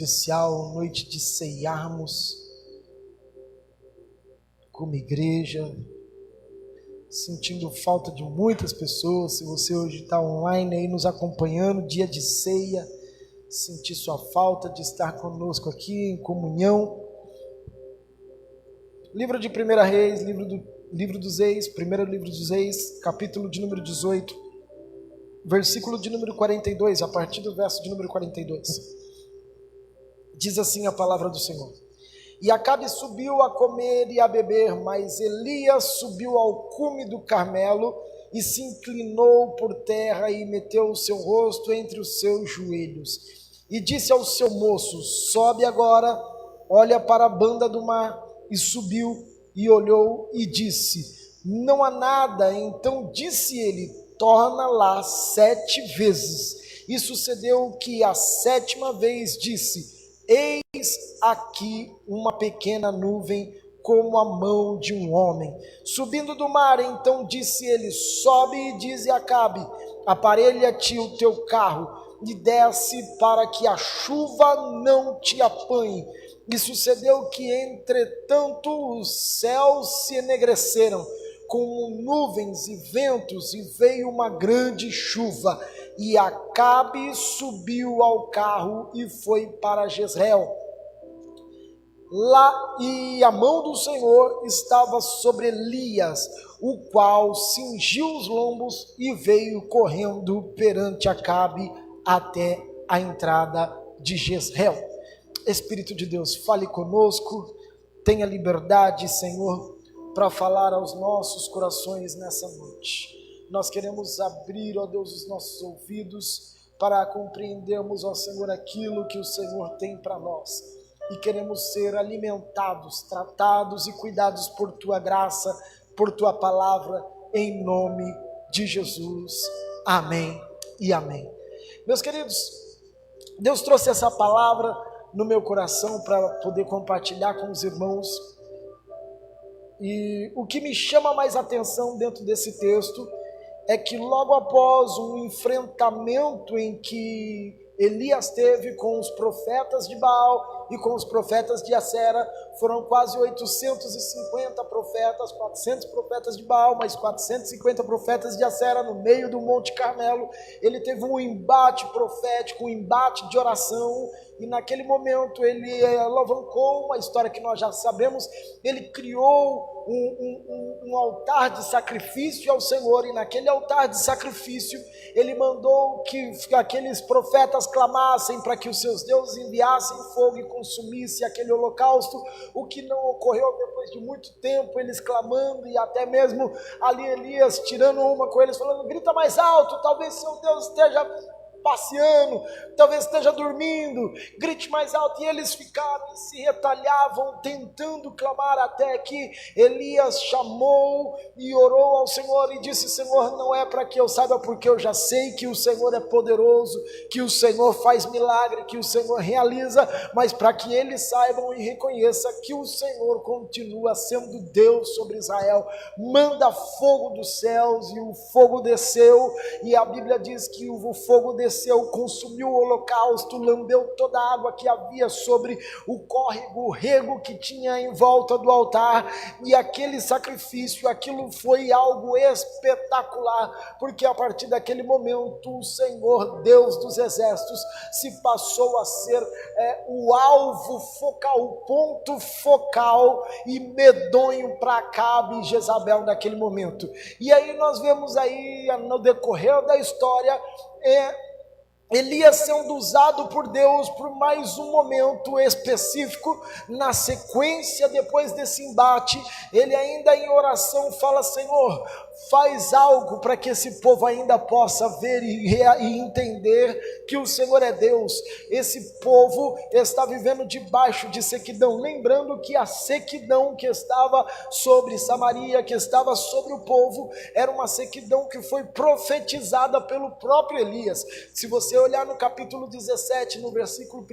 especial, noite de ceiarmos como igreja, sentindo falta de muitas pessoas. Se você hoje está online aí nos acompanhando, dia de ceia, sentir sua falta de estar conosco aqui em comunhão. Livro de 1 Reis, livro dos Reis, primeiro livro dos Reis, capítulo de número 18, versículo de número 42, a partir do verso de número 42. Diz assim a palavra do Senhor: E Acabe subiu a comer e a beber, mas Elias subiu ao cume do Carmelo e se inclinou por terra e meteu o seu rosto entre os seus joelhos. E disse ao seu moço: Sobe agora, olha para a banda do mar. E subiu e olhou e disse: Não há nada. Então disse ele: Torna lá 7 vezes. E sucedeu que a 7ª vez disse: Eis aqui uma pequena nuvem como a mão de um homem, subindo do mar. Então disse ele: Sobe e dize a Acabe: Aparelha-te o teu carro e desce, para que a chuva não te apanhe. E sucedeu que, entretanto, os céus se enegreceram com nuvens e ventos, e veio uma grande chuva, e Acabe subiu ao carro e foi para Jezreel. Lá, e a mão do Senhor estava sobre Elias, o qual cingiu os lombos e veio correndo perante Acabe até a entrada de Jezreel. Espírito de Deus, fale conosco, tenha liberdade, Senhor, para falar aos nossos corações nessa noite. Nós queremos abrir, ó Deus, os nossos ouvidos para compreendermos, ó Senhor, aquilo que o Senhor tem para nós. E queremos ser alimentados, tratados e cuidados por Tua graça, por Tua palavra, em nome de Jesus. Amém e amém. Meus queridos, Deus trouxe essa palavra no meu coração para poder compartilhar com os irmãos. E o que me chama mais atenção dentro desse texto é que logo após um enfrentamento em que Elias teve com os profetas de Baal e com os profetas de Acera, foram quase 850 profetas, 400 profetas de Baal, mais 450 profetas de Acera no meio do Monte Carmelo. Ele teve um embate profético, um embate de oração, e naquele momento ele alavancou uma história que nós já sabemos. Ele criou um altar de sacrifício ao Senhor, e naquele altar de sacrifício ele mandou que aqueles profetas clamassem para que os seus deuses enviassem fogo e consumisse aquele holocausto, o que não ocorreu depois de muito tempo, eles clamando, e até mesmo ali Elias tirando uma com eles, falando: grita mais alto, talvez seu Deus esteja passeando, talvez esteja dormindo, grite mais alto. E eles ficaram e se retalhavam tentando clamar, até que Elias chamou e orou ao Senhor e disse: Senhor, não é para que eu saiba, porque eu já sei que o Senhor é poderoso, que o Senhor faz milagre, que o Senhor realiza, mas para que eles saibam e reconheçam que o Senhor continua sendo Deus sobre Israel. Manda fogo dos céus. E o fogo desceu, e a Bíblia diz que o fogo desceu, consumiu o holocausto, lambeu toda a água que havia sobre o córrego, o rego que tinha em volta do altar. E aquele sacrifício, aquilo foi algo espetacular, porque a partir daquele momento o Senhor, Deus dos exércitos, se passou a ser o alvo focal, o ponto focal e medonho para Acabe e Jezabel naquele momento. E aí nós vemos aí, no decorrer da história, Elias sendo usado por Deus por mais um momento específico. Na sequência, depois desse embate, ele ainda em oração fala: Senhor, faz algo para que esse povo ainda possa ver e entender que o Senhor é Deus. Esse povo está vivendo debaixo de sequidão, lembrando que a sequidão que estava sobre Samaria, que estava sobre o povo, era uma sequidão que foi profetizada pelo próprio Elias. Se você olhar no capítulo 17, no versículo 1,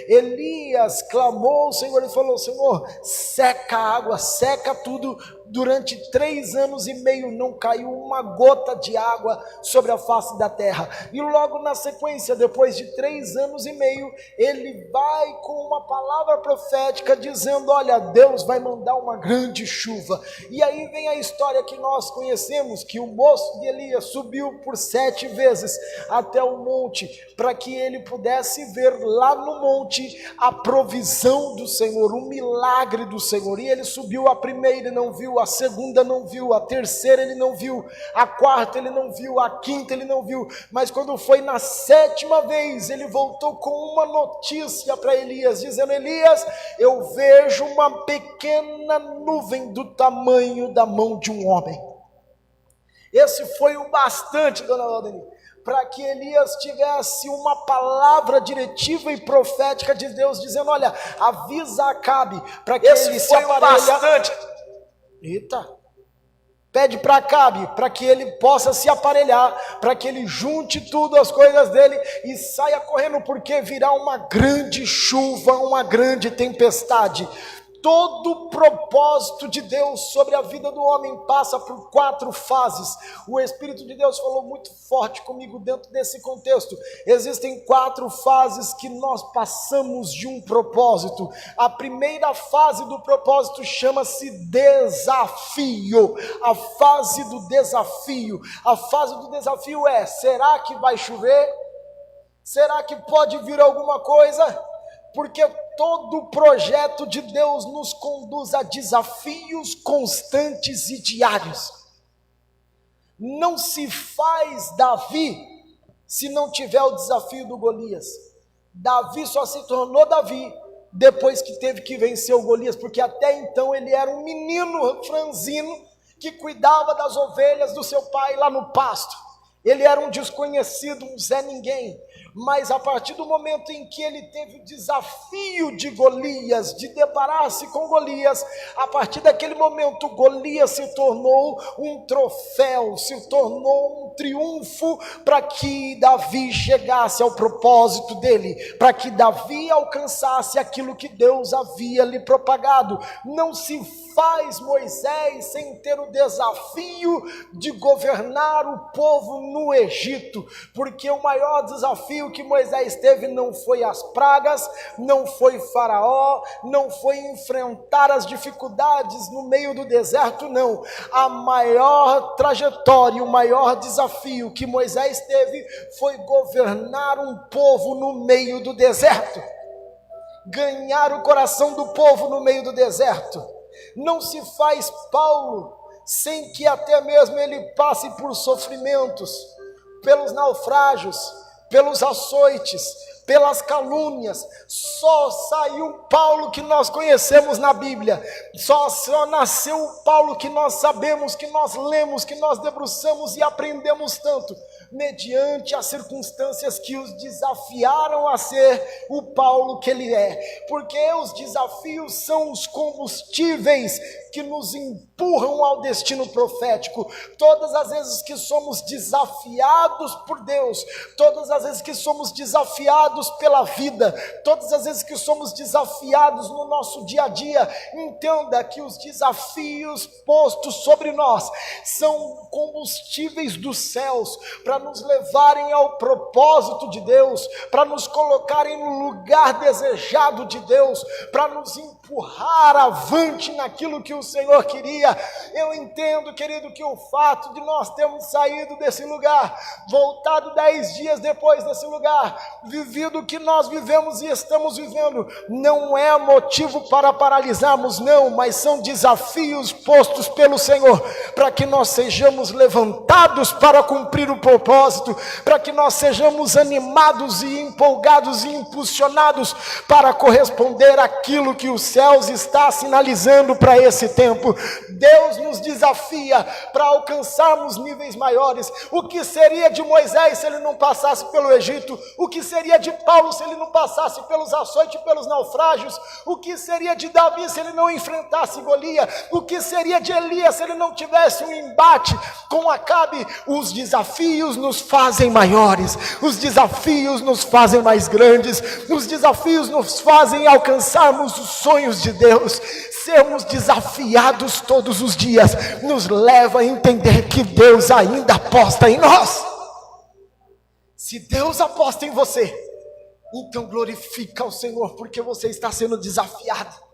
Elias clamou ao Senhor e falou: Senhor, seca a água, seca tudo, Durante 3 anos e meio não caiu uma gota de água sobre a face da terra. E logo na sequência, depois de 3 anos e meio, ele vai com uma palavra profética dizendo: olha, Deus vai mandar uma grande chuva. E aí vem a história que nós conhecemos, que o moço de Elias subiu por 7 vezes até o monte, para que ele pudesse ver lá no monte a provisão do Senhor, o milagre do Senhor. E ele subiu a primeira e não viu, a segunda não viu, a terceira ele não viu, a quarta ele não viu, a quinta ele não viu, mas quando foi na 7ª vez, ele voltou com uma notícia para Elias, dizendo: Elias, eu vejo uma pequena nuvem do tamanho da mão de um homem. Esse foi o bastante, dona Valdeni, para que Elias tivesse uma palavra diretiva e profética de Deus, dizendo: olha, avisa Acabe, para que ele se aparelhe. Eita, pede para Acabe, para que ele possa se aparelhar, para que ele junte tudo, as coisas dele, e saia correndo, porque virá uma grande chuva, uma grande tempestade. Todo o propósito de Deus sobre a vida do homem passa por 4 fases. O Espírito de Deus falou muito forte comigo dentro desse contexto. Existem 4 fases que nós passamos de um propósito. A primeira fase do propósito chama-se desafio. A fase do desafio. A fase do desafio é: será que vai chover? Será que pode vir alguma coisa? Porque todo projeto de Deus nos conduz a desafios constantes e diários. Não se faz Davi se não tiver o desafio do Golias. Davi só se tornou Davi depois que teve que vencer o Golias, porque até então ele era um menino franzino que cuidava das ovelhas do seu pai lá no pasto. Ele era um desconhecido, um Zé Ninguém. Mas a partir do momento em que ele teve o desafio de Golias, de deparar-se com Golias, a partir daquele momento Golias se tornou um troféu, se tornou um triunfo para que Davi chegasse ao propósito dele, para que Davi alcançasse aquilo que Deus havia lhe propagado. Não se faz Moisés sem ter o desafio de governar o povo no Egito, porque o maior desafio que Moisés teve não foi as pragas, não foi Faraó, não foi enfrentar as dificuldades no meio do deserto, não. A maior trajetória, o maior desafio que Moisés teve foi governar um povo no meio do deserto, ganhar o coração do povo no meio do deserto. Não se faz Paulo sem que até mesmo ele passe por sofrimentos, pelos naufrágios, pelos açoites, pelas calúnias. Só saiu o Paulo que nós conhecemos na Bíblia, só nasceu o Paulo que nós sabemos, que nós lemos, que nós debruçamos e aprendemos tanto, mediante as circunstâncias que os desafiaram a ser o Paulo que ele é, porque os desafios são os combustíveis que nos empurram ao destino profético. Todas as vezes que somos desafiados por Deus, todas as vezes que somos desafiados pela vida, todas as vezes que somos desafiados no nosso dia a dia, entenda que os desafios postos sobre nós são combustíveis dos céus, para nos levarem ao propósito de Deus, para nos colocarem no lugar desejado de Deus, para nos empurrar avante naquilo que o Senhor queria. Eu entendo, querido, que o fato de nós termos saído desse lugar, voltado 10 dias depois desse lugar, vivido o que nós vivemos e estamos vivendo, não é motivo para paralisarmos, não, mas são desafios postos pelo Senhor, para que nós sejamos levantados para cumprir o propósito, para que nós sejamos animados e empolgados e impulsionados para corresponder àquilo que os céus está sinalizando para esse tempo. Deus nos desafia para alcançarmos níveis maiores. O que seria de Moisés se ele não passasse pelo Egito? O que seria de Paulo se ele não passasse pelos açoites e pelos naufrágios? O que seria de Davi se ele não enfrentasse Golias? O que seria de Elias se ele não tivesse um embate com Acabe? Os desafios nos fazem maiores, os desafios nos fazem mais grandes, os desafios nos fazem alcançarmos os sonhos de Deus. sermos desafiados todos os dias nos leva a entender que Deus ainda aposta em nós. Se Deus aposta em você, então glorifica o Senhor, porque você está sendo desafiado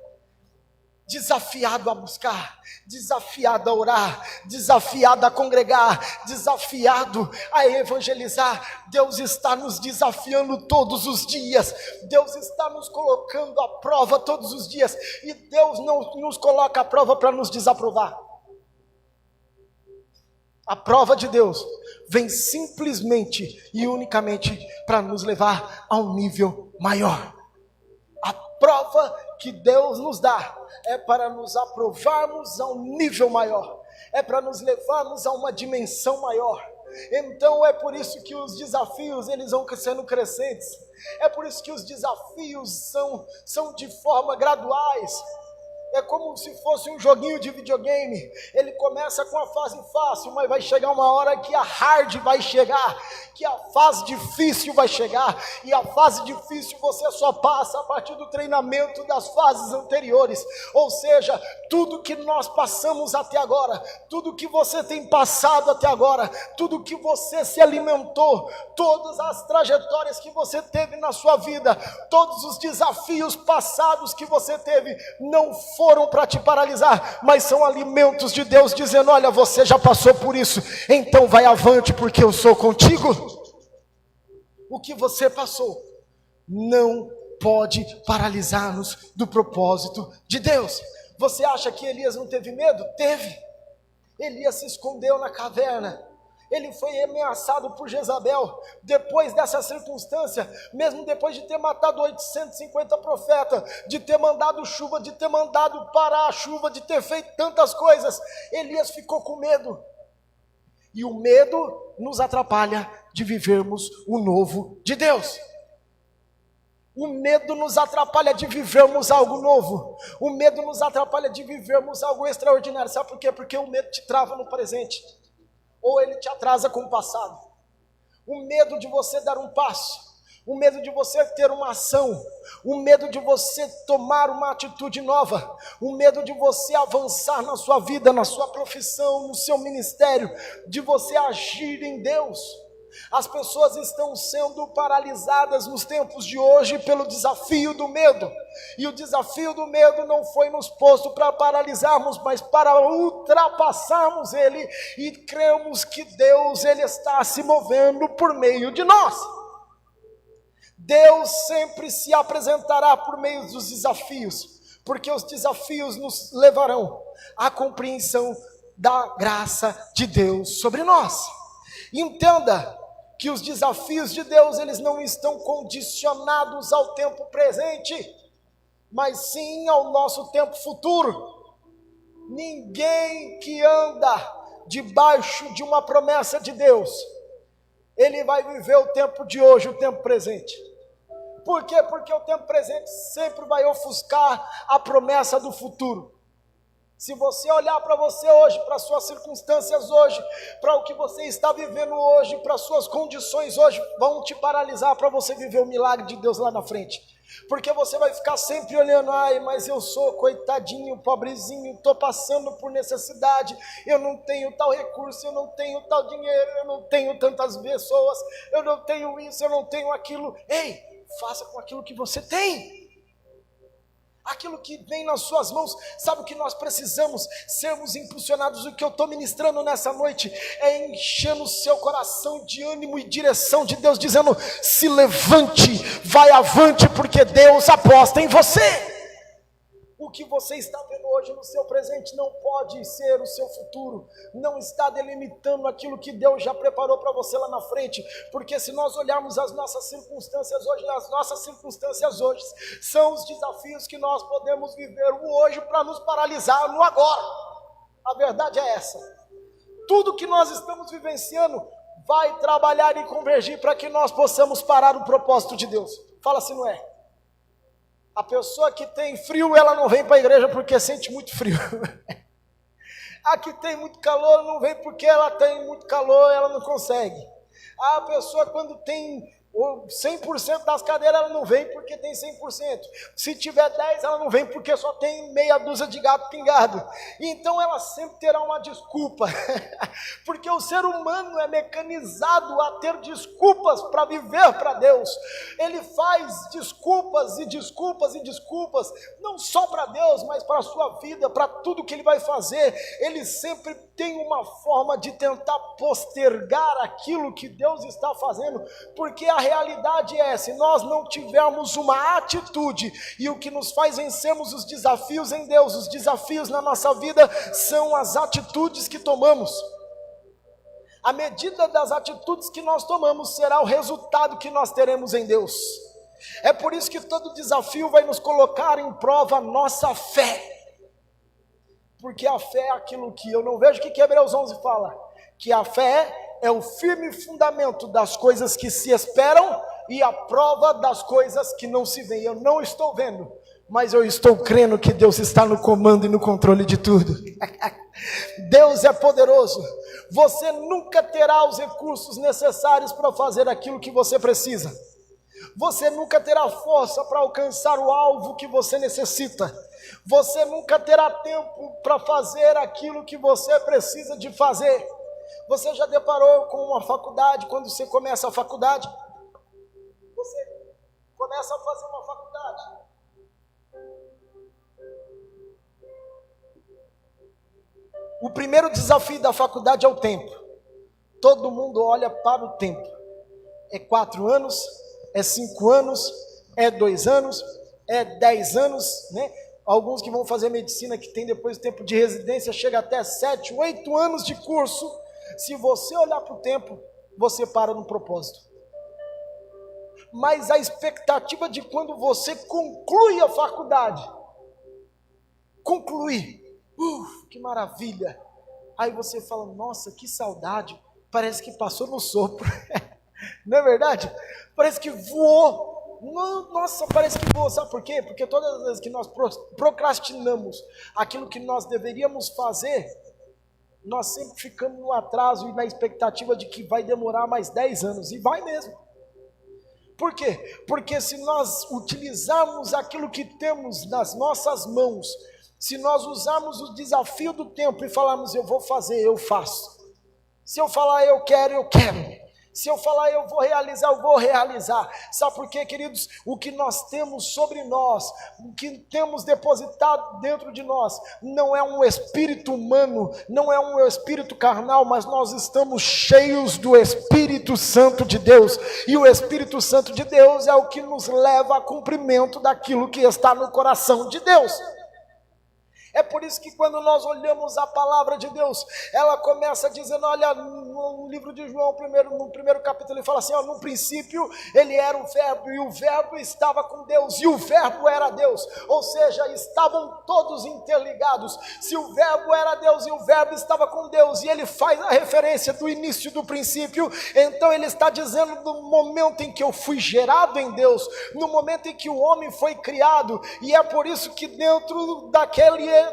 a buscar, desafiado a orar, desafiado a congregar, desafiado a evangelizar. Deus está nos desafiando todos os dias, Deus está nos colocando à prova todos os dias, e Deus não nos coloca à prova para nos desaprovar. A prova de Deus vem simplesmente e unicamente para nos levar a um nível maior. A prova que Deus nos dá é para nos aprovarmos a um nível maior, é para nos levarmos a uma dimensão maior. Então é por isso que os desafios eles vão sendo crescentes, é por isso que os desafios são de forma graduais. É como se fosse um joguinho de videogame. Ele começa com a fase fácil, mas vai chegar uma hora que a hard vai chegar, que a fase difícil vai chegar. E a fase difícil você só passa a partir do treinamento das fases anteriores. Ou seja, tudo que nós passamos até agora, tudo que você tem passado até agora, tudo que você se alimentou, todas as trajetórias que você teve na sua vida, todos os desafios passados que você teve, não foram para te paralisar, mas são alimentos de Deus dizendo: olha, você já passou por isso, então vai avante, porque eu sou contigo. O que você passou não pode paralisar-nos do propósito de Deus. Você acha que Elias não teve medo? Teve. Elias se escondeu na caverna. Ele foi ameaçado por Jezabel. Depois dessa circunstância, mesmo depois de ter matado 850 profetas, de ter mandado chuva, de ter mandado parar a chuva, de ter feito tantas coisas, Elias ficou com medo. E o medo nos atrapalha de vivermos o novo de Deus. O medo nos atrapalha de vivermos algo novo. O medo nos atrapalha de vivermos algo extraordinário. Sabe por quê? Porque o medo te trava no presente, ou ele te atrasa com o passado. O medo de você dar um passo, o medo de você ter uma ação, o medo de você tomar uma atitude nova, o medo de você avançar na sua vida, na sua profissão, no seu ministério, de você agir em Deus. As pessoas estão sendo paralisadas nos tempos de hoje pelo desafio do medo. E o desafio do medo não foi nos posto para paralisarmos, mas para ultrapassarmos ele e cremos que Deus ele está se movendo por meio de nós. Deus sempre se apresentará por meio dos desafios, porque os desafios nos levarão à compreensão da graça de Deus sobre nós. Entenda que os desafios de Deus, eles não estão condicionados ao tempo presente, mas sim ao nosso tempo futuro. Ninguém que anda debaixo de uma promessa de Deus, ele vai viver o tempo de hoje, o tempo presente. Por quê? Porque o tempo presente sempre vai ofuscar a promessa do futuro. Se você olhar para você hoje, para suas circunstâncias hoje, para o que você está vivendo hoje, para suas condições hoje, vão te paralisar para você viver o milagre de Deus lá na frente. Porque você vai ficar sempre olhando: ai, mas eu sou coitadinho, pobrezinho, estou passando por necessidade, eu não tenho tal recurso, eu não tenho tal dinheiro, eu não tenho tantas pessoas, eu não tenho isso, eu não tenho aquilo. Ei, faça com aquilo que você tem. Aquilo que vem nas suas mãos. Sabe o que nós precisamos? Sermos impulsionados. O que eu estou ministrando nessa noite é enchendo o seu coração de ânimo e direção de Deus, dizendo: se levante, vai avante, porque Deus aposta em você. O que você está vendo hoje no seu presente não pode ser o seu futuro, não está delimitando aquilo que Deus já preparou para você lá na frente, porque se nós olharmos as nossas circunstâncias hoje, são os desafios que nós podemos viver o hoje para nos paralisar no agora. A verdade é essa. Tudo que nós estamos vivenciando vai trabalhar e convergir para que nós possamos parar o propósito de Deus. Fala se não é. A pessoa que tem frio, ela não vem para a igreja porque sente muito frio. A que tem muito calor não vem porque ela tem muito calor, ela não consegue. A pessoa quando tem 100% das cadeiras ela não vem porque tem 100%. Se tiver 10, ela não vem porque só tem meia dúzia de gato pingado. Então ela sempre terá uma desculpa. Porque o ser humano é mecanizado a ter desculpas para viver para Deus. Ele faz desculpas e desculpas e desculpas, não só para Deus, mas para a sua vida, para tudo que ele vai fazer. Ele sempre tem uma forma de tentar postergar aquilo que Deus está fazendo, porque a realidade é, se nós não tivermos uma atitude, e o que nos faz vencermos os desafios em Deus, os desafios na nossa vida, são as atitudes que tomamos. A medida das atitudes que nós tomamos será o resultado que nós teremos em Deus. É por isso que todo desafio vai nos colocar em prova a nossa fé. Porque a fé é aquilo que eu não vejo, que Hebreus 11 fala, que a fé é o firme fundamento das coisas que se esperam e a prova das coisas que não se veem. Eu não estou vendo, mas eu estou crendo que Deus está no comando e no controle de tudo. Deus é poderoso. Você nunca terá os recursos necessários para fazer aquilo que você precisa. Você nunca terá força para alcançar o alvo que você necessita. Você nunca terá tempo para fazer aquilo que você precisa de fazer. Você já deparou com uma faculdade? Quando você começa a faculdade, você começa a fazer uma faculdade. O primeiro desafio da faculdade é o tempo. Todo mundo olha para o tempo. É 4 anos, é 5 anos, é 2 anos, é 10 anos, né? Alguns que vão fazer medicina, que tem depois tempo de residência, chega até 7, 8 anos de curso. Se você olhar para o tempo, você para no propósito. Mas a expectativa de quando você conclui a faculdade, que maravilha. Aí você fala, nossa, que saudade, parece que passou no sopro. Não é verdade? Parece que voou. Nossa, parece que voou. Sabe por quê? Porque todas as vezes que nós procrastinamos aquilo que nós deveríamos fazer, nós sempre ficamos no atraso e na expectativa de que vai demorar mais 10 anos. E vai mesmo. Por quê? Porque se nós utilizarmos aquilo que temos nas nossas mãos, se nós usarmos o desafio do tempo e falarmos, eu vou fazer, eu faço. Se eu falar, eu quero, eu quero. Se eu falar, eu vou realizar, eu vou realizar. Sabe por quê, queridos? O que nós temos sobre nós, o que temos depositado dentro de nós, não é um espírito humano, não é um espírito carnal, mas nós estamos cheios do Espírito Santo de Deus. E o Espírito Santo de Deus é o que nos leva a cumprimento daquilo que está no coração de Deus. É por isso que quando nós olhamos a palavra de Deus, ela começa dizendo, olha, no livro de João, no primeiro capítulo, ele fala assim, ó, no princípio ele era o verbo, e o verbo estava com Deus, e o verbo era Deus, ou seja, estavam todos interligados. Se o verbo era Deus e o verbo estava com Deus, e ele faz a referência do início do princípio, então ele está dizendo no momento em que eu fui gerado em Deus, no momento em que o homem foi criado, e é por isso que dentro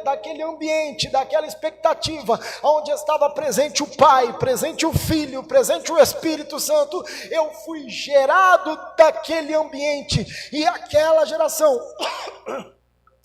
daquele ambiente, daquela expectativa, onde estava presente o Pai, presente o Filho, presente o Espírito Santo, eu fui gerado daquele ambiente, e aquela geração,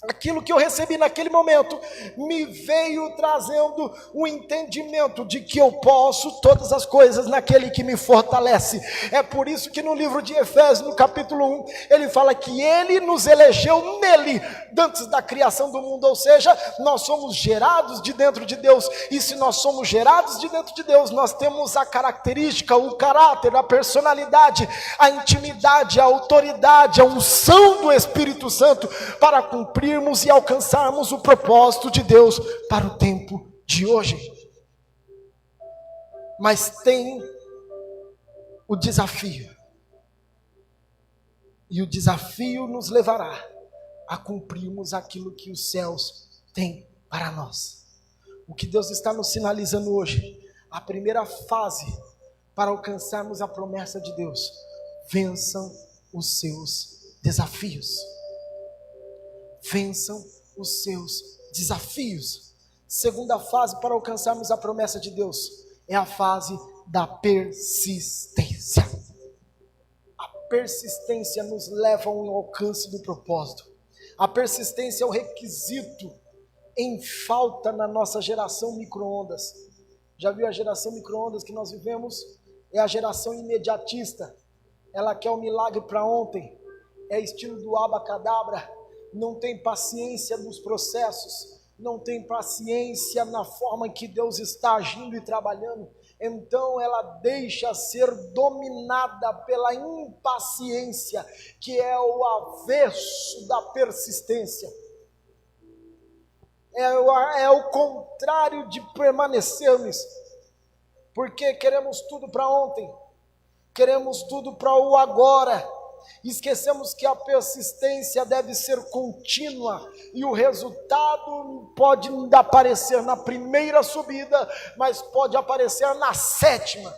aquilo que eu recebi naquele momento, me veio trazendo o entendimento de que eu posso todas as coisas naquele que me fortalece. É por isso que no livro de Efésios, no capítulo 1, ele fala que ele nos elegeu nele, antes da criação do mundo, ou seja, nós somos gerados de dentro de Deus, e se nós somos gerados de dentro de Deus, nós temos a característica, o caráter, a personalidade, a intimidade, a autoridade, a unção do Espírito Santo, para cumprirmos e alcançarmos o propósito de Deus para o tempo de hoje. Mas tem o desafio, e o desafio nos levará a cumprirmos aquilo que os céus têm para nós. O que Deus está nos sinalizando hoje, a primeira fase para alcançarmos a promessa de Deus: vençam os seus desafios. Vençam os seus desafios. Segunda fase para alcançarmos a promessa de Deus é a fase da persistência. A persistência nos leva ao alcance do propósito. A persistência é o requisito em falta na nossa geração micro-ondas. Já viu a geração micro-ondas que nós vivemos? É a geração imediatista. Ela quer o milagre para ontem. É estilo do abacadabra. Não tem paciência nos processos. Não tem paciência na forma em que Deus está agindo e trabalhando. Então ela deixa ser dominada pela impaciência, que é o avesso da persistência. É o contrário de permanecermos, porque queremos tudo para ontem, queremos tudo para o agora. Esquecemos que a persistência deve ser contínua e o resultado pode não aparecer na primeira subida, mas pode aparecer na 7ª.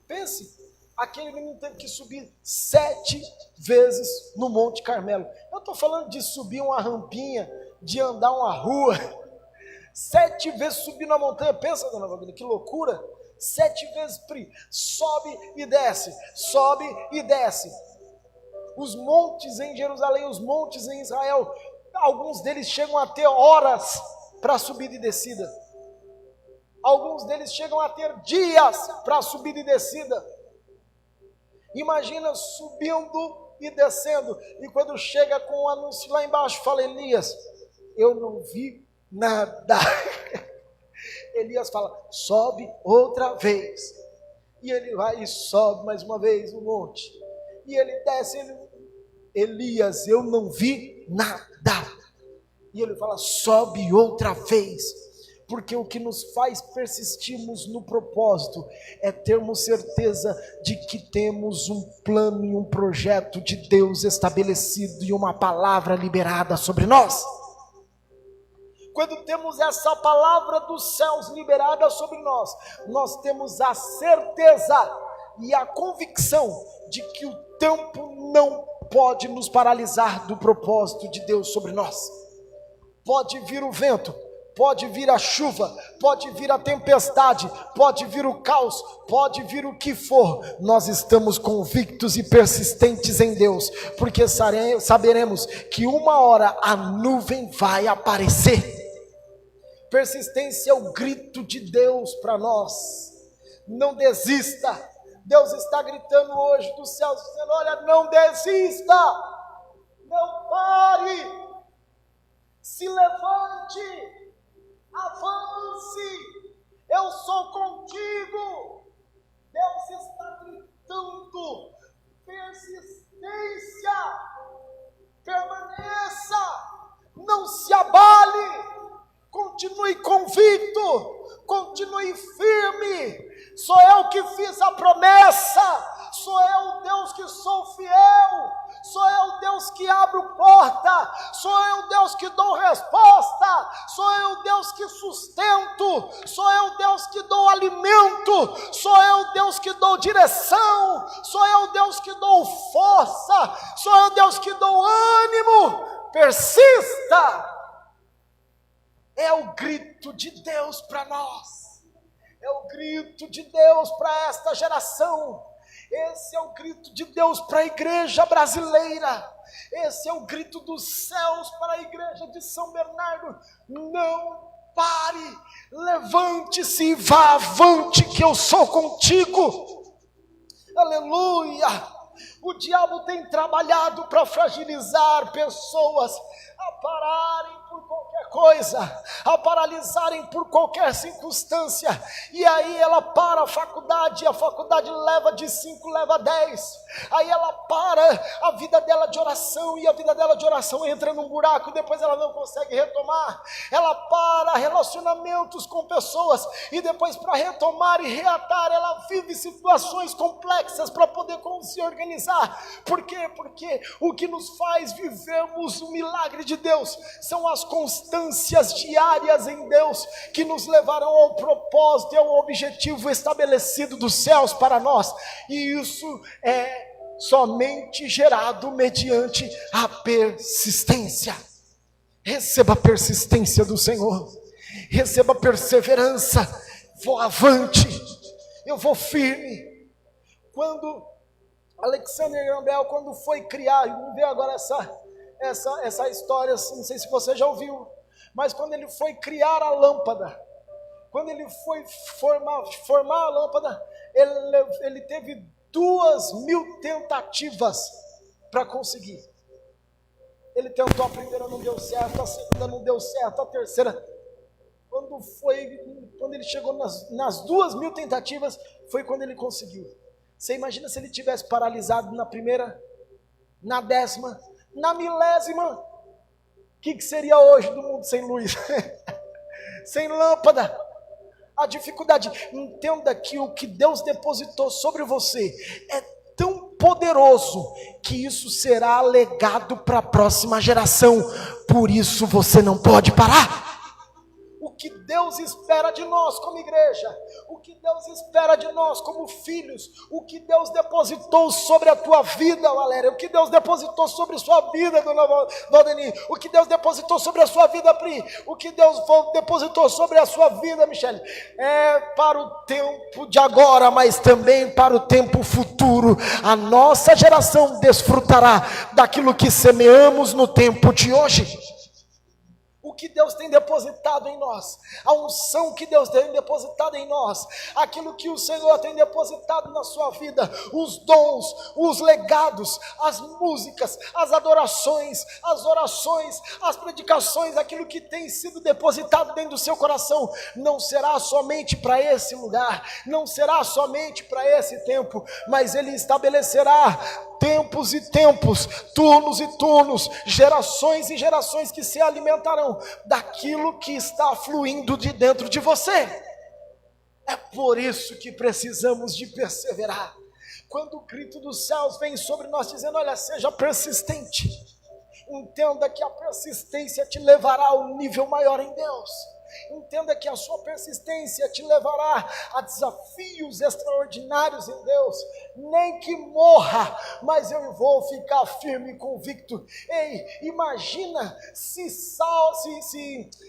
Pense, aquele menino teve que subir 7 vezes no Monte Carmelo. Eu estou falando de subir uma rampinha, de andar uma rua. 7 vezes subir na montanha. Pensa, dona Wagner, que loucura. 7 vezes, sobe e desce, sobe e desce. Os montes em Jerusalém, os montes em Israel, alguns deles chegam a ter horas para subida e descida. Alguns deles chegam a ter dias para subida e descida. Imagina subindo e descendo, e quando chega com o anúncio lá embaixo, fala: Elias, eu não vi nada. Elias fala: sobe outra vez. E ele vai e sobe mais uma vez o monte. E ele desce, Elias, eu não vi nada. E ele fala: sobe outra vez. Porque o que nos faz persistirmos no propósito é termos certeza de que temos um plano e um projeto de Deus estabelecido e uma palavra liberada sobre nós. Quando temos essa palavra dos céus liberada sobre nós, nós temos a certeza e a convicção de que o tempo não pode nos paralisar do propósito de Deus sobre nós. Pode vir o vento, pode vir a chuva, pode vir a tempestade, pode vir o caos, pode vir o que for, nós estamos convictos e persistentes em Deus, porque saberemos que uma hora a nuvem vai aparecer. Persistência é o grito de Deus para nós. Não desista. Deus está gritando hoje dos céus, dizendo: olha, não desista, não pare, se levante, avance, eu sou contigo. Deus está gritando: persistência, permaneça, não se abale, continue convicto, continue firme. Sou eu que fiz a promessa, sou eu o Deus que sou fiel, sou eu o Deus que abro porta, sou eu o Deus que dou resposta, sou eu o Deus que sustento, sou eu o Deus que dou alimento, sou eu o Deus que dou direção, sou eu o Deus que dou força, sou eu o Deus que dou ânimo. Persista! É o grito de Deus para nós. É o grito de Deus para esta geração. Esse é o grito de Deus para a igreja brasileira. Esse é o grito dos céus para a igreja de São Bernardo. Não pare, levante-se e vá avante, que eu sou contigo. Aleluia! O diabo tem trabalhado para fragilizar pessoas a pararem por qualquer coisa, a paralisarem por qualquer circunstância, e aí ela para a faculdade leva de 5, leva 10, aí ela para a vida dela de oração, e a vida dela de oração entra num buraco, depois ela não consegue retomar, ela para relacionamentos com pessoas, e depois para retomar e reatar, ela vive situações complexas para poder se organizar. Por quê? Porque o que nos faz vivermos o milagre de Deus são as constâncias diárias em Deus, que nos levarão ao propósito e ao objetivo estabelecido dos céus para nós, e isso é somente gerado mediante a persistência. Receba a persistência do Senhor, receba a perseverança. Vou avante, eu vou firme. Quando Alexander Graham Bell, quando foi criar, vamos ver agora essa história, assim, não sei se você já ouviu, mas quando ele foi criar a lâmpada, quando ele foi formar a lâmpada, ele teve 2.000 tentativas para conseguir. Ele tentou a primeira, não deu certo, a segunda não deu certo, a terceira. Quando ele chegou nas 2.000 tentativas, foi quando ele conseguiu. Você imagina se ele tivesse paralisado na primeira, na 10ª, na 1000ª? O que seria hoje do mundo sem luz? Sem lâmpada? A dificuldade. Entenda que o que Deus depositou sobre você é tão poderoso que isso será legado para a próxima geração. Por isso você não pode parar. O que Deus espera de nós como igreja, o que Deus espera de nós como filhos, o que Deus depositou sobre a tua vida, Valéria, o que Deus depositou sobre a sua vida, dona Valdeni, o que Deus depositou sobre a sua vida, Pri, o que Deus depositou sobre a sua vida, Michele, é para o tempo de agora, mas também para o tempo futuro. A nossa geração desfrutará daquilo que semeamos no tempo de hoje. O que Deus tem depositado em nós, a unção que Deus tem depositado em nós, aquilo que o Senhor tem depositado na sua vida, os dons, os legados, as músicas, as adorações, as orações, as predicações, aquilo que tem sido depositado dentro do seu coração, não será somente para esse lugar, não será somente para esse tempo, mas Ele estabelecerá tempos e tempos, turnos e turnos, gerações e gerações que se alimentarão daquilo que está fluindo de dentro de você. É por isso que precisamos de perseverar. Quando o grito dos céus vem sobre nós dizendo, olha, seja persistente, entenda que a persistência te levará a um nível maior em Deus. Entenda que a sua persistência te levará a desafios extraordinários em Deus. Nem que morra, mas eu vou ficar firme e convicto. Ei, imagina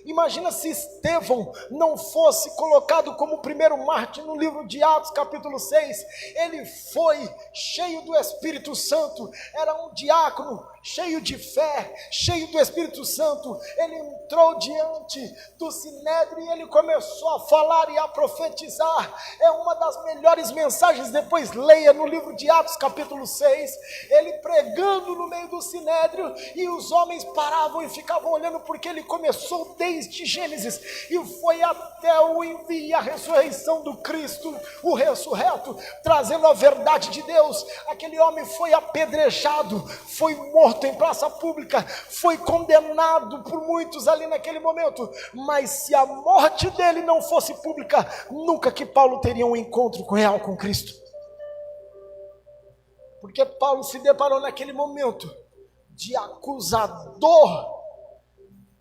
imagina se Estevão não fosse colocado como o primeiro mártir no livro de Atos, capítulo 6. Ele foi cheio do Espírito Santo, era um diácono, cheio de fé, cheio do Espírito Santo. Ele entrou diante do Sinédrio e ele começou a falar e a profetizar. É uma das melhores mensagens, depois leia no livro de Atos capítulo 6, ele pregando no meio do Sinédrio, e os homens paravam e ficavam olhando, porque ele começou desde Gênesis, e foi até o envio e a ressurreição do Cristo, o ressurreto, trazendo a verdade de Deus. Aquele homem foi apedrejado, foi morto em praça pública, foi condenado por muitos ali naquele momento, mas se a morte dele não fosse pública, nunca que Paulo teria um encontro real com Cristo. Porque Paulo se deparou naquele momento de acusador,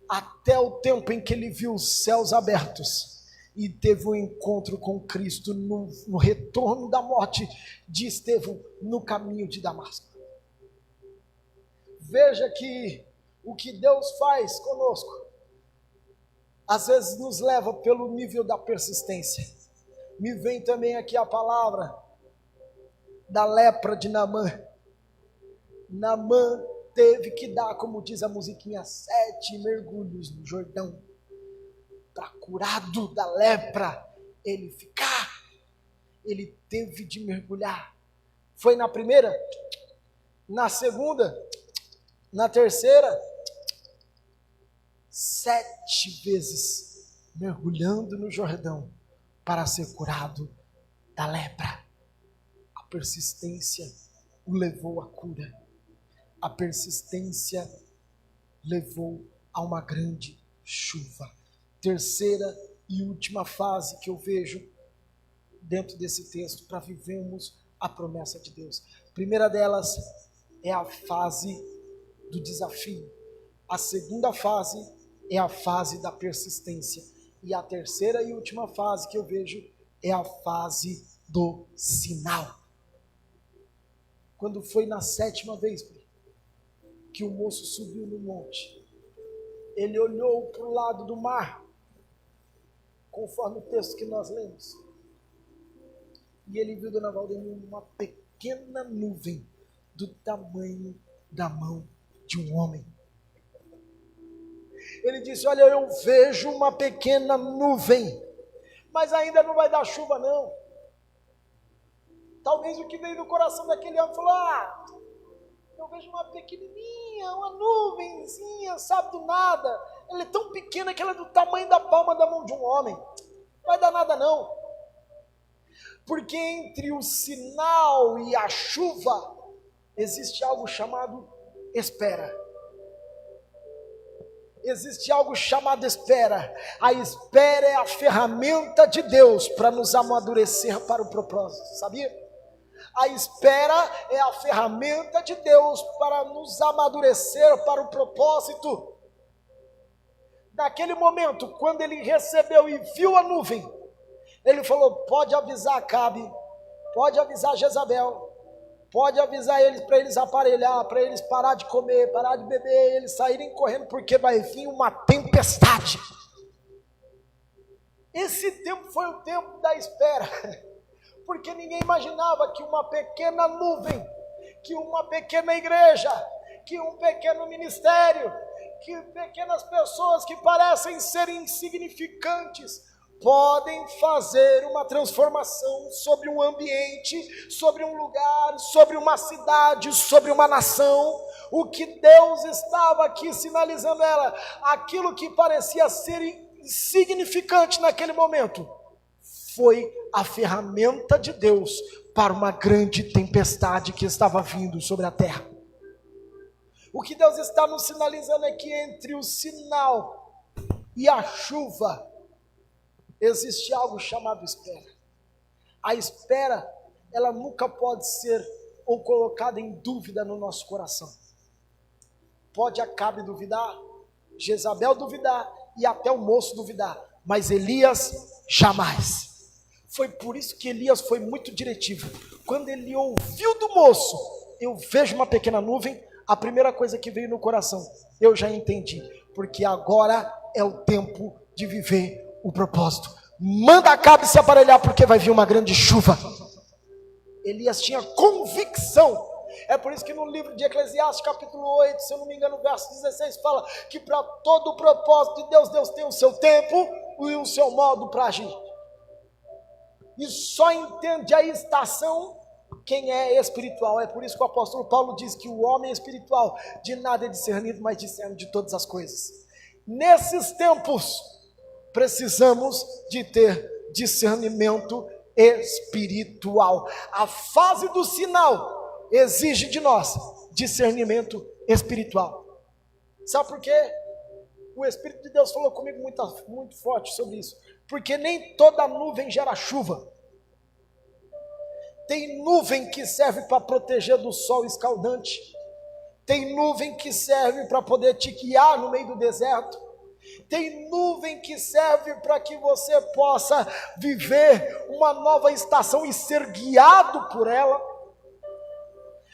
até o tempo em que ele viu os céus abertos e teve um encontro com Cristo no retorno da morte de Estevão, no caminho de Damasco. Veja que o que Deus faz conosco às vezes nos leva pelo nível da persistência. Me vem também aqui a palavra da lepra de Naamã. Naamã teve que dar, como diz a musiquinha, 7 mergulhos no Jordão para, curado da lepra, ele ficar. Ele teve de mergulhar. Foi na primeira, na segunda, na terceira, 7 vezes mergulhando no Jordão para ser curado da lepra. A persistência o levou à cura. A persistência levou a uma grande chuva. Terceira e última fase que eu vejo dentro desse texto para vivermos a promessa de Deus. A primeira delas é a fase do desafio. A segunda fase é a fase da persistência. E a terceira e última fase que eu vejo é a fase do sinal. Quando foi na 7ª vez que o moço subiu no monte, ele olhou para o lado do mar, conforme o texto que nós lemos, e ele viu, dona Valdemir, uma pequena nuvem do tamanho da mão de um homem. Ele disse: olha, eu vejo uma pequena nuvem, mas ainda não vai dar chuva não. Talvez o que veio no coração daquele homem falou: eu vejo uma pequenininha, uma nuvenzinha, sabe, do nada. Ela é tão pequena que ela é do tamanho da palma da mão de um homem. Não vai dar nada não. Porque entre o sinal e a chuva existe algo chamado espera. Existe algo chamado espera. A espera é a ferramenta de Deus para nos amadurecer para o propósito, sabia? A espera é a ferramenta de Deus para nos amadurecer para o propósito. Naquele momento, quando ele recebeu e viu a nuvem, ele falou: pode avisar Acabe, pode avisar Jezabel, pode avisar eles para eles aparelhar, para eles parar de comer, parar de beber, eles saírem correndo, porque vai vir uma tempestade. Esse tempo foi o tempo da espera, porque ninguém imaginava que uma pequena nuvem, que uma pequena igreja, que um pequeno ministério, que pequenas pessoas que parecem ser insignificantes, podem fazer uma transformação sobre um ambiente, sobre um lugar, sobre uma cidade, sobre uma nação. O que Deus estava aqui sinalizando era aquilo que parecia ser insignificante naquele momento, foi a ferramenta de Deus para uma grande tempestade que estava vindo sobre a terra. O que Deus está nos sinalizando é que entre o sinal e a chuva existe algo chamado espera. A espera, ela nunca pode ser ou colocada em dúvida no nosso coração. Pode Acabe duvidar, Jezabel duvidar e até o moço duvidar, mas Elias jamais. Foi por isso que Elias foi muito diretivo. Quando ele ouviu do moço: eu vejo uma pequena nuvem, a primeira coisa que veio no coração: eu já entendi, porque agora é o tempo de viver o propósito. Manda Acabe se aparelhar, porque vai vir uma grande chuva. Elias tinha convicção. É por isso que no livro de Eclesiastes, capítulo 8, se eu não me engano, verso 16, fala que para todo o propósito de Deus, Deus tem o seu tempo e o seu modo para agir. E só entende a estação quem é espiritual. É por isso que o apóstolo Paulo diz que o homem espiritual de nada é discernido, mas discerne de todas as coisas. Nesses tempos, precisamos de ter discernimento espiritual. A fase do sinal exige de nós discernimento espiritual. Sabe por quê? O Espírito de Deus falou comigo muito forte sobre isso. Porque nem toda nuvem gera chuva. Tem nuvem que serve para proteger do sol escaldante. Tem nuvem que serve para poder te guiar no meio do deserto. Tem nuvem que serve para que você possa viver uma nova estação e ser guiado por ela.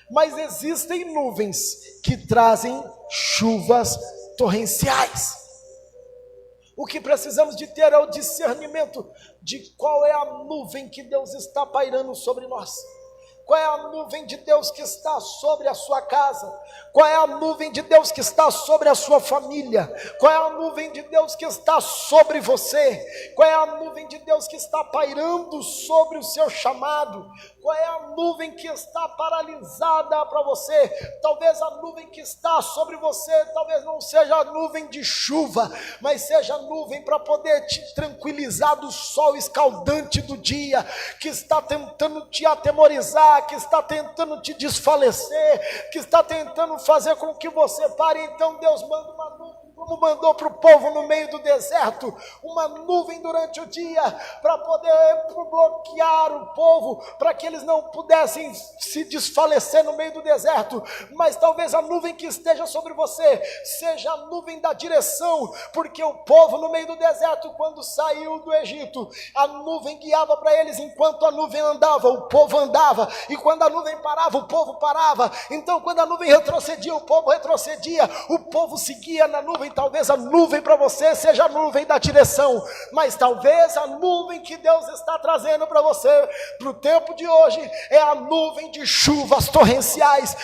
Mas existem nuvens que trazem chuvas torrenciais. O que precisamos de ter é o discernimento de qual é a nuvem que Deus está pairando sobre nós. Qual é a nuvem de Deus que está sobre a sua casa? Qual é a nuvem de Deus que está sobre a sua família? Qual é a nuvem de Deus que está sobre você? Qual é a nuvem de Deus que está pairando sobre o seu chamado? Qual é a nuvem que está paralisada para você? Talvez a nuvem que está sobre você, talvez não seja a nuvem de chuva, mas seja a nuvem para poder te tranquilizar do sol escaldante do dia, que está tentando te atemorizar, que está tentando te desfalecer, que está tentando fazer com que você pare. Então Deus manda uma nuvem, como mandou para o povo no meio do deserto, uma nuvem durante o dia, para poder bloquear o povo, para que eles não pudessem se desfalecer no meio do deserto. Mas talvez a nuvem que esteja sobre você seja a nuvem da direção, porque o povo no meio do deserto, quando saiu do Egito, a nuvem guiava para eles. Enquanto a nuvem andava, o povo andava, e quando a nuvem parava, o povo parava. Então quando a nuvem retrocedia, o povo retrocedia, o povo seguia na nuvem. talvez a nuvem para você seja a nuvem da direção, mas talvez a nuvem que Deus está trazendo para você, para o tempo de hoje, é a nuvem de chuvas torrenciais,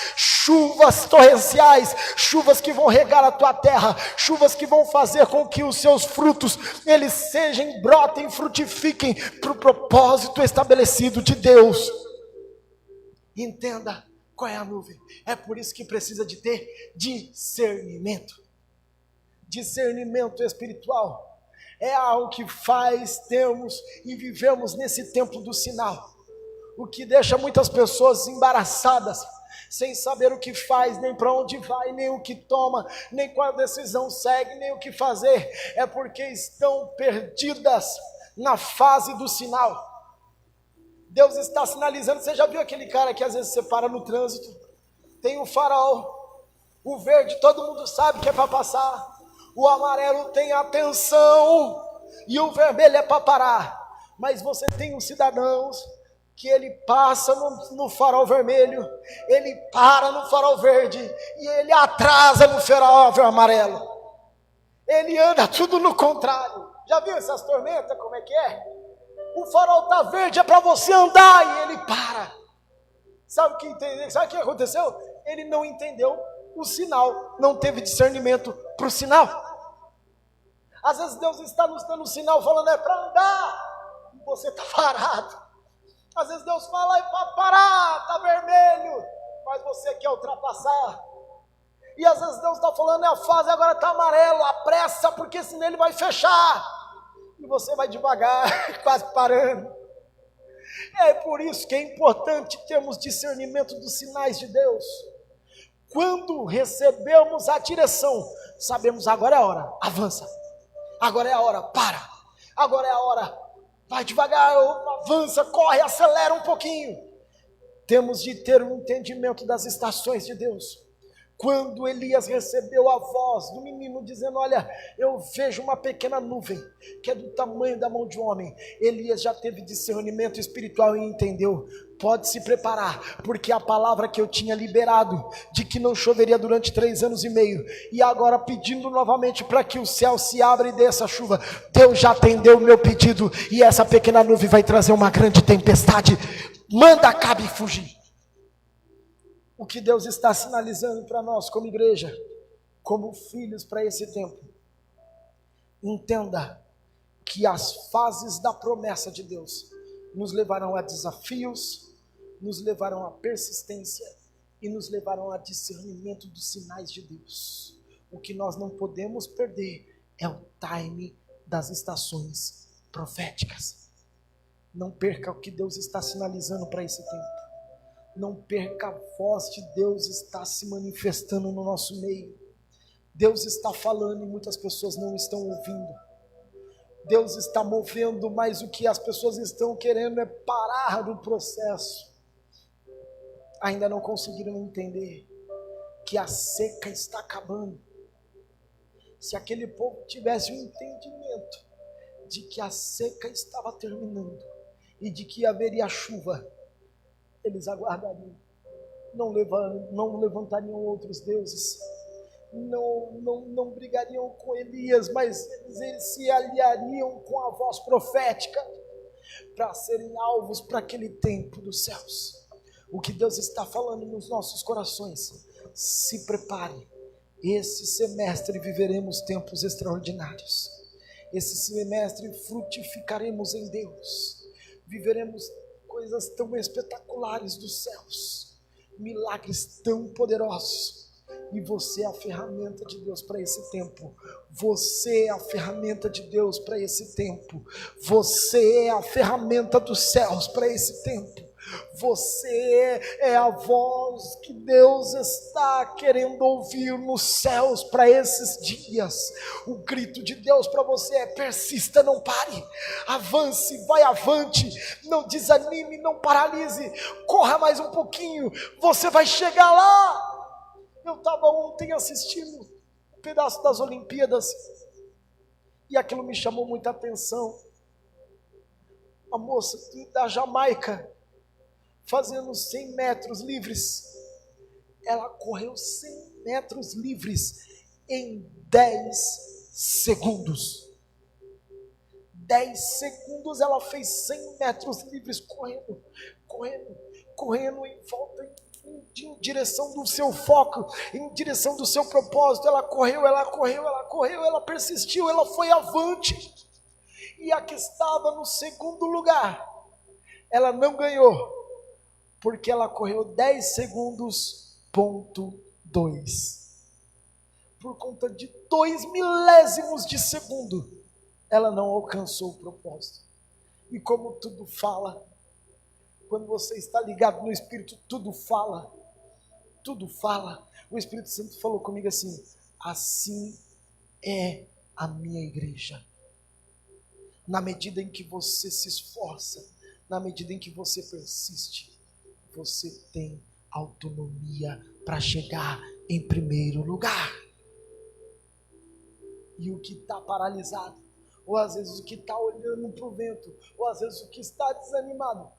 chuvas que vão regar a tua terra, chuvas que vão fazer com que os seus frutos, eles sejam, brotem, frutifiquem, para o propósito estabelecido de Deus. Entenda qual é a nuvem. É por isso que precisa de ter discernimento. Discernimento espiritual é algo que faz, temos e vivemos nesse tempo do sinal. O que deixa muitas pessoas embaraçadas, sem saber o que faz, nem para onde vai, nem o que toma, nem qual decisão segue, nem o que fazer. É porque estão perdidas na fase do sinal. Deus está sinalizando. Você já viu aquele cara que às vezes você para no trânsito, tem o farol, o verde todo mundo sabe que é para passar, o amarelo tem atenção e o vermelho é para parar, mas você tem os cidadãos que ele passa no farol vermelho, ele para no farol verde e ele atrasa no farol amarelo, ele anda tudo no contrário. Já viu essas tormentas, como é que é? O farol está verde, é para você andar, e ele para. Sabe o que aconteceu? Ele não entendeu o sinal, não teve discernimento para o sinal. Às vezes Deus está nos dando um sinal, falando é para andar, e você está parado. Às vezes Deus fala é para parar, está vermelho, mas você quer ultrapassar. E às vezes Deus está falando a fase agora está amarelo, apressa, porque senão ele vai fechar. E você vai devagar, quase parando. É por isso que é importante termos discernimento dos sinais de Deus. Quando recebemos a direção, sabemos agora é a hora, avança. Agora é a hora, para. Agora é a hora, vai devagar, avança, corre, acelera um pouquinho. Temos de ter um entendimento das estações de Deus. Quando Elias recebeu a voz do menino dizendo, olha, eu vejo uma pequena nuvem, que é do tamanho da mão de um homem. Elias já teve discernimento espiritual e entendeu, pode se preparar, porque a palavra que eu tinha liberado, de que não choveria durante 3 anos e meio, e agora pedindo novamente para que o céu se abra e dê essa chuva, Deus já atendeu o meu pedido, e essa pequena nuvem vai trazer uma grande tempestade, manda Acabe fugir. O que Deus está sinalizando para nós como igreja, como filhos para esse tempo. Entenda que as fases da promessa de Deus nos levarão a desafios, nos levarão a persistência e nos levarão a discernimento dos sinais de Deus. O que nós não podemos perder é o time das estações proféticas. Não perca o que Deus está sinalizando para esse tempo. Não perca a voz de Deus está se manifestando no nosso meio. Deus está falando e muitas pessoas não estão ouvindo. Deus está movendo, mas o que as pessoas estão querendo é parar do processo. Ainda não conseguiram entender que a seca está acabando. Se aquele povo tivesse um entendimento de que a seca estava terminando e de que haveria chuva, eles aguardariam, não levantariam outros deuses, não brigariam com Elias, mas eles se aliariam com a voz profética para serem alvos para aquele tempo dos céus. O que Deus está falando nos nossos corações, se prepare, esse semestre viveremos tempos extraordinários, esse semestre frutificaremos em Deus, viveremos coisas tão espetaculares dos céus, milagres tão poderosos, e você é a ferramenta de Deus para esse tempo. Você é a ferramenta de Deus para esse tempo. Você é a ferramenta dos céus para esse tempo. Você é a voz que Deus está querendo ouvir nos céus para esses dias. O grito de Deus para você é: persista, não pare, avance, vai avante, não desanime, não paralise, corra mais um pouquinho, você vai chegar lá. Eu estava ontem assistindo um pedaço das Olimpíadas e aquilo me chamou muita atenção. A moça da Jamaica fazendo 100 metros livres, ela correu 100 metros livres em 10 segundos. 10 segundos ela fez 100 metros livres correndo em volta, em direção do seu foco, em direção do seu propósito. Ela correu, ela persistiu, ela foi avante. E a que estava no segundo lugar, ela não ganhou, porque ela correu 10 segundos, ponto 2. Por conta de 2 milésimos de segundo, ela não alcançou o propósito. E como tudo fala, quando você está ligado no Espírito, tudo fala. O Espírito Santo falou comigo assim: assim é a minha igreja. Na medida em que você se esforça, na medida em que você persiste, você tem autonomia para chegar em primeiro lugar. E o que está paralisado, ou às vezes o que está olhando para o vento, ou às vezes o que está desanimado,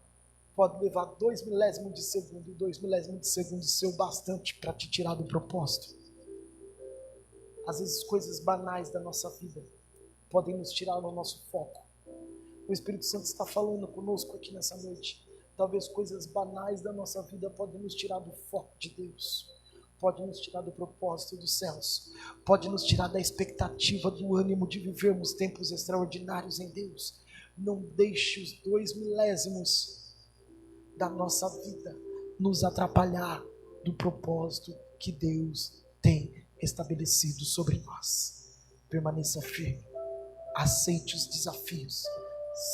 pode levar 2 milésimos de segundo, 2 milésimos de segundo ser o bastante para te tirar do propósito. Às vezes coisas banais da nossa vida podem nos tirar do nosso foco. O Espírito Santo está falando conosco aqui nessa noite. Talvez coisas banais da nossa vida podem nos tirar do foco de Deus, pode nos tirar do propósito dos céus, pode nos tirar da expectativa, do ânimo de vivermos tempos extraordinários em Deus. Não deixe os 2 milésimos da nossa vida nos atrapalhar do propósito que Deus tem estabelecido sobre nós. Permaneça firme, aceite os desafios,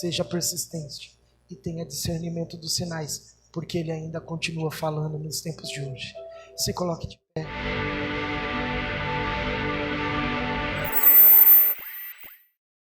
seja persistente e tenha discernimento dos sinais, porque Ele ainda continua falando nos tempos de hoje. Se coloque de pé.